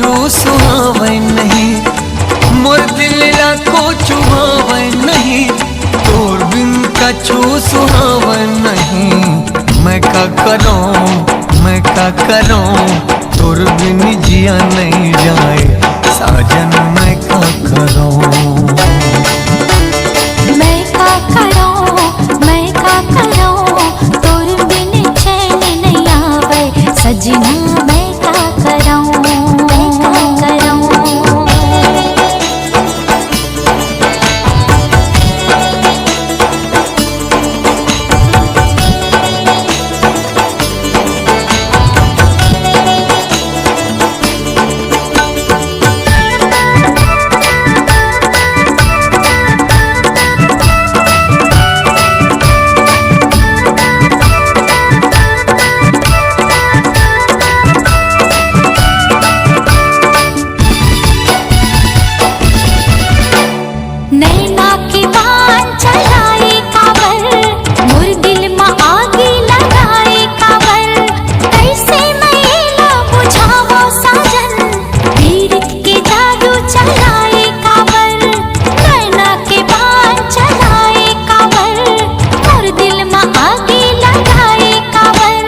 कछु सुहावे नहीं, मोर दिल को चुहावे नहीं, तोर बिन कछु सुहावे नहीं। मैं का करूं तोर बिन जिया नहीं जाए, साजन मैं का करूं। मैं का करूं तोर बिन चैन नहीं आवे, सजना मैं का करूं। नैना की बान चलाए काबर, मोर दिल में आगी लगाए काबर। कैसे मैला बुझावो साजन, पीरित के जादू चलाए काबर। नैना के बान चलाए काबर, मोर दिल में आगी लगाए काबर।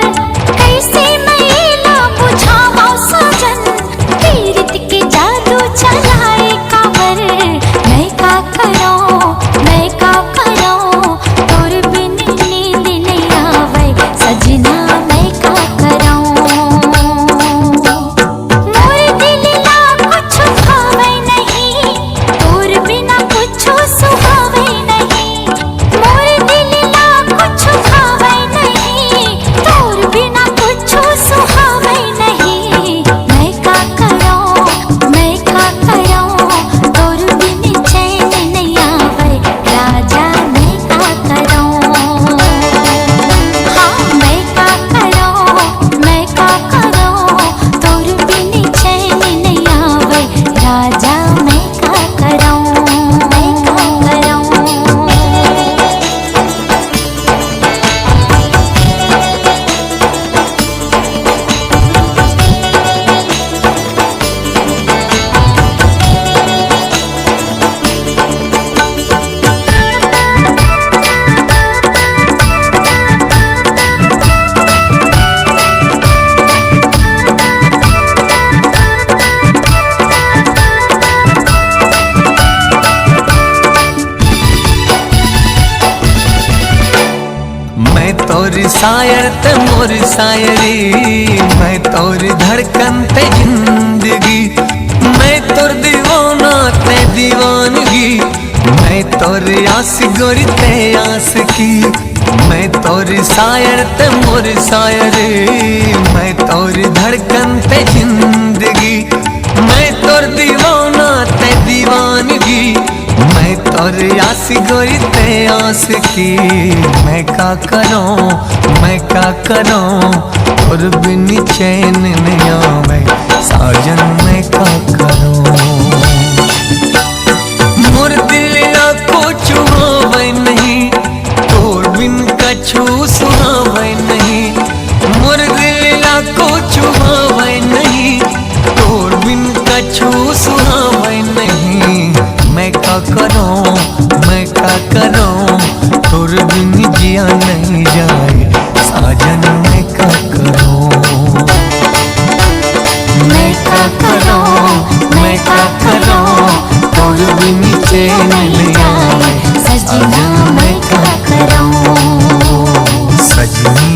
कैसे मैला बुझावो साजन, पीरित के जादू चलाए काबर। मैं का करूं तोर बिन नींद नहीं आवे, सजना मैं का करूं। मोर दिल ला कुछ भावे नहीं, तोर बिना कुछ सुहावे नहीं। मोर दिल ला कुछ भावे नहीं, तोर बिना कुछ सुहावे नहीं। मैं का करूं तोर बिन चैन नहीं आवे, राजा मैं का करूं। हाँ मैं का करूं तोर बिन चैन नहीं आवे, राजा मैं का करूं। मैं तोर शायर ते मोर शायरी, मैं तोर धड़कन ते जिंदगी। मैं तोर दीवाना ते दीवानगी, मैं तोर आस गोरी ते आस की। मैं तोर शायर ते मोर शायरी, मैं तोर धड़कन ते जिंदगी। मैं तोर दीवाना ते दीवानगी, मैं तोर आस गोरी ते आस की। मैं का करूं तोर बिन चैन नहीं आवे, साजन मैं का करूं। मोर दिल को चुहावे नहीं, तोर बिन कछु सुहावे नहीं। मोर दिल को चुहावे नहीं, तोर बिन कछु सुहावे नहीं। मैं का करूं तोर बिन जिया नहीं जाए, साजन मैं का करूं। मैं का करूं तोर बिन चैन नहीं आवे, सजना मैं का करूं। सजनी